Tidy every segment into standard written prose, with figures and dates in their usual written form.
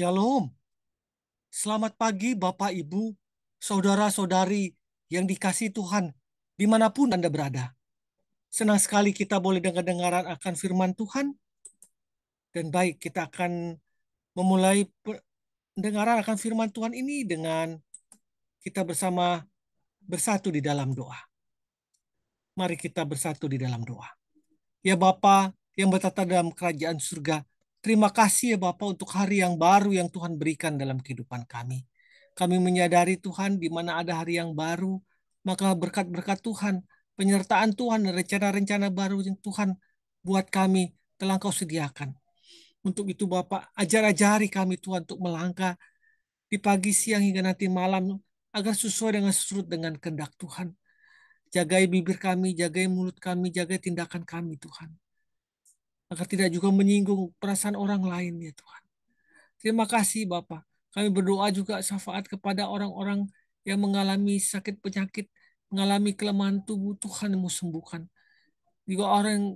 Shalom. Selamat pagi Bapak, Ibu, saudara-saudari yang dikasihi Tuhan, dimanapun Anda berada. Senang sekali kita boleh dengar-dengaran akan firman Tuhan. Dan baik, kita akan memulai pendengaran akan firman Tuhan ini dengan kita bersama bersatu di dalam doa. Mari kita bersatu di dalam doa. Ya Bapa yang bertata dalam kerajaan surga, terima kasih ya Bapa untuk hari yang baru yang Tuhan berikan dalam kehidupan kami. Kami menyadari Tuhan di mana ada hari yang baru, maka berkat-berkat Tuhan, penyertaan Tuhan, dan rencana-rencana baru yang Tuhan buat kami telah Kau sediakan. Untuk itu Bapak, ajar-ajari kami Tuhan untuk melangkah di pagi, siang, hingga nanti malam, agar sesuai dengan surut dengan kehendak Tuhan. Jagai bibir kami, jagai mulut kami, jagai tindakan kami Tuhan. Agar tidak juga menyinggung perasaan orang lain ya Tuhan. Terima kasih Bapak. Kami berdoa juga syafaat kepada orang-orang yang mengalami sakit penyakit, mengalami kelemahan tubuh, Tuhan yang mau sembuhkan. Juga orang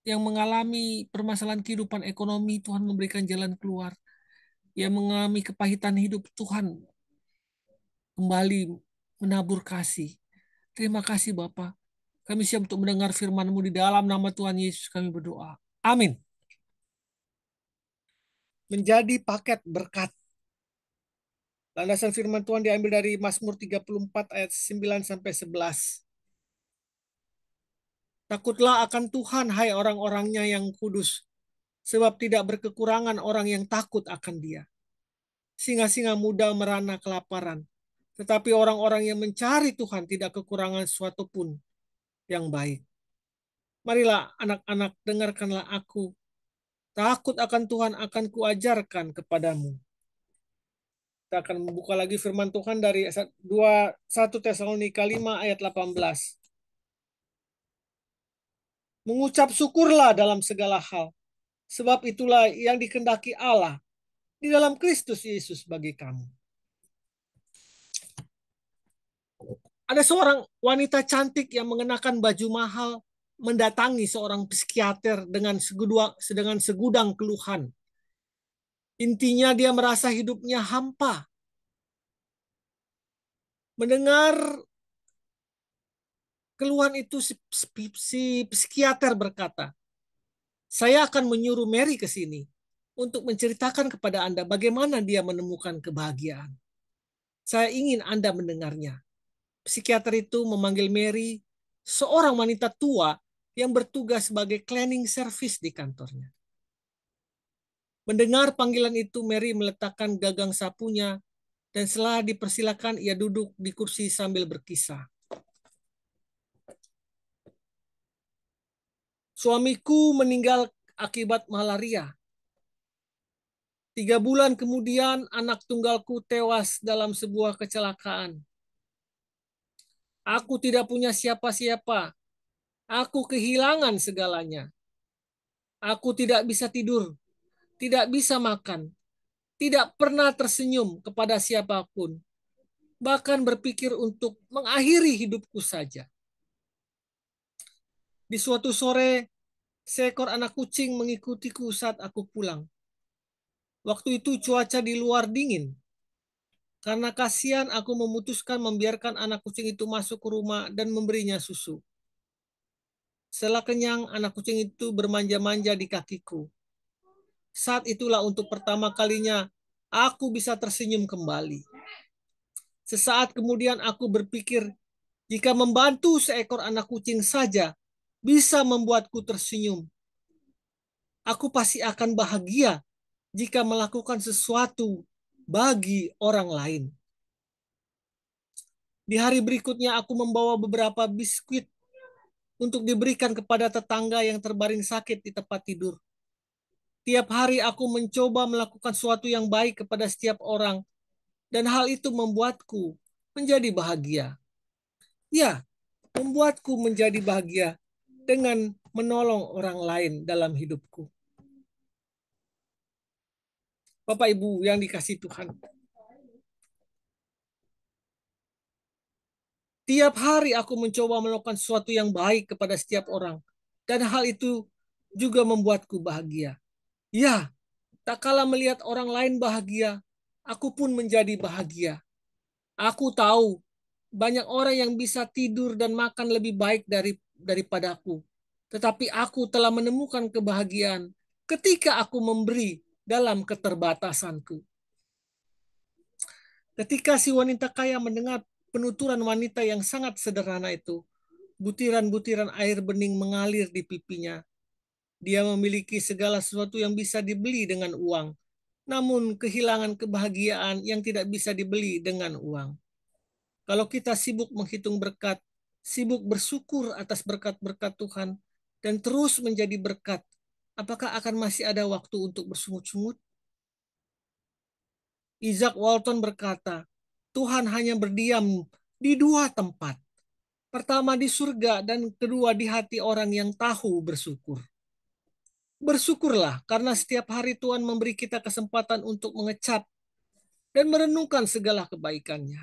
yang mengalami permasalahan kehidupan ekonomi, Tuhan memberikan jalan keluar. Yang mengalami kepahitan hidup, Tuhan kembali menabur kasih. Terima kasih Bapak. Kami siap untuk mendengar firman-Mu di dalam nama Tuhan Yesus kami berdoa. Amin. Menjadi paket berkat. Landasan firman Tuhan diambil dari Mazmur 34 ayat 9 sampai 11. Takutlah akan Tuhan, hai orang-orangnya yang kudus, sebab tidak berkekurangan orang yang takut akan Dia. Singa-singa muda merana kelaparan, tetapi orang-orang yang mencari Tuhan tidak kekurangan sesuatu pun yang baik. Marilah anak-anak, dengarkanlah aku. Takut akan Tuhan akan kuajarkan kepadamu. Kita akan membuka lagi firman Tuhan dari 1 Tesalonika 5 ayat 18. Mengucap syukurlah dalam segala hal, sebab itulah yang dikehendaki Allah di dalam Kristus Yesus bagi kamu. Ada seorang wanita cantik yang mengenakan baju mahal mendatangi seorang psikiater dengan segudang keluhan. Intinya dia merasa hidupnya hampa. Mendengar keluhan itu si psikiater berkata, saya akan menyuruh Mary ke sini untuk menceritakan kepada Anda bagaimana dia menemukan kebahagiaan. Saya ingin Anda mendengarnya. Psikiater itu memanggil Mary, seorang wanita tua yang bertugas sebagai cleaning service di kantornya. Mendengar panggilan itu, Mary meletakkan gagang sapunya dan setelah dipersilakan ia duduk di kursi sambil berkisah. Suamiku meninggal akibat malaria. 3 bulan kemudian anak tunggalku tewas dalam sebuah kecelakaan. Aku tidak punya siapa-siapa. Aku kehilangan segalanya. Aku tidak bisa tidur, tidak bisa makan, tidak pernah tersenyum kepada siapapun, bahkan berpikir untuk mengakhiri hidupku saja. Di suatu sore, seekor anak kucing mengikutiku saat aku pulang. Waktu itu cuaca di luar dingin. Karena kasihan, aku memutuskan membiarkan anak kucing itu masuk ke rumah dan memberinya susu. Setelah kenyang, anak kucing itu bermanja-manja di kakiku. Saat itulah untuk pertama kalinya aku bisa tersenyum kembali. Sesaat kemudian aku berpikir, jika membantu seekor anak kucing saja bisa membuatku tersenyum, aku pasti akan bahagia jika melakukan sesuatu bagi orang lain. Di hari berikutnya aku membawa beberapa biskuit untuk diberikan kepada tetangga yang terbaring sakit di tempat tidur. Tiap hari aku mencoba melakukan sesuatu yang baik kepada setiap orang, dan hal itu membuatku menjadi bahagia. Ya, membuatku menjadi bahagia dengan menolong orang lain dalam hidupku. Bapak Ibu yang dikasihi Tuhan, tiap hari aku mencoba melakukan sesuatu yang baik kepada setiap orang, dan hal itu juga membuatku bahagia. Ya, Tak kala melihat orang lain bahagia, aku pun menjadi bahagia. Aku tahu banyak orang yang bisa tidur dan makan lebih baik daripadaku. Tetapi aku telah menemukan kebahagiaan ketika aku memberi dalam keterbatasanku. Ketika si wanita kaya mendengar penuturan wanita yang sangat sederhana itu, butiran-butiran air bening mengalir di pipinya. Dia memiliki segala sesuatu yang bisa dibeli dengan uang, namun kehilangan kebahagiaan yang tidak bisa dibeli dengan uang. Kalau kita sibuk menghitung berkat, sibuk bersyukur atas berkat-berkat Tuhan, dan terus menjadi berkat, apakah akan masih ada waktu untuk bersungut-sungut? Isaac Walton berkata, Tuhan hanya berdiam di dua tempat. Pertama di surga dan kedua di hati orang yang tahu bersyukur. Bersyukurlah karena setiap hari Tuhan memberi kita kesempatan untuk mengecap dan merenungkan segala kebaikannya.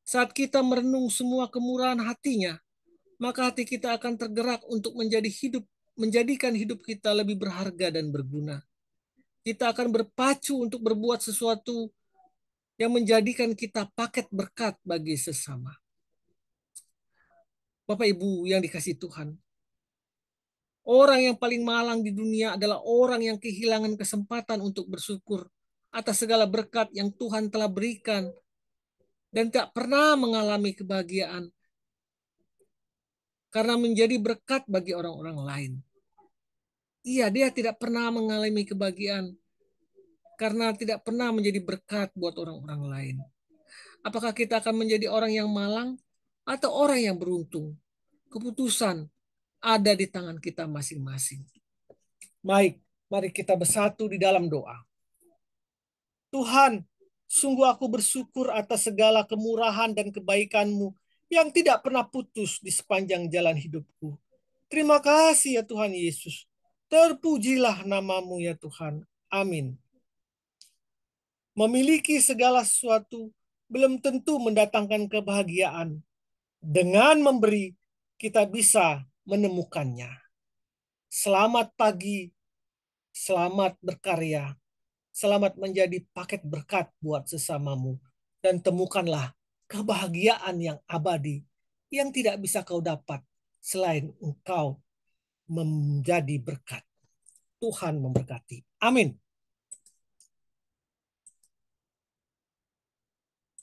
Saat kita merenung semua kemurahan hatinya, maka hati kita akan tergerak untuk menjadikan hidup kita lebih berharga dan berguna. Kita akan berpacu untuk berbuat sesuatu yang menjadikan kita paket berkat bagi sesama. Bapak Ibu yang dikasihi Tuhan, orang yang paling malang di dunia adalah orang yang kehilangan kesempatan untuk bersyukur atas segala berkat yang Tuhan telah berikan dan tak pernah mengalami kebahagiaan karena menjadi berkat bagi orang-orang lain. Iya, dia tidak pernah mengalami kebahagiaan karena tidak pernah menjadi berkat buat orang-orang lain. Apakah kita akan menjadi orang yang malang atau orang yang beruntung? Keputusan ada di tangan kita masing-masing. Baik, mari kita bersatu di dalam doa. Tuhan, sungguh aku bersyukur atas segala kemurahan dan kebaikan-Mu yang tidak pernah putus di sepanjang jalan hidupku. Terima kasih ya Tuhan Yesus. Terpujilah namamu ya Tuhan. Amin. Memiliki segala sesuatu belum tentu mendatangkan kebahagiaan. Dengan memberi, kita bisa menemukannya. Selamat pagi, selamat berkarya, selamat menjadi paket berkat buat sesamamu. Dan temukanlah kebahagiaan yang abadi yang tidak bisa kau dapat selain engkau menjadi berkat. Tuhan memberkati. Amin.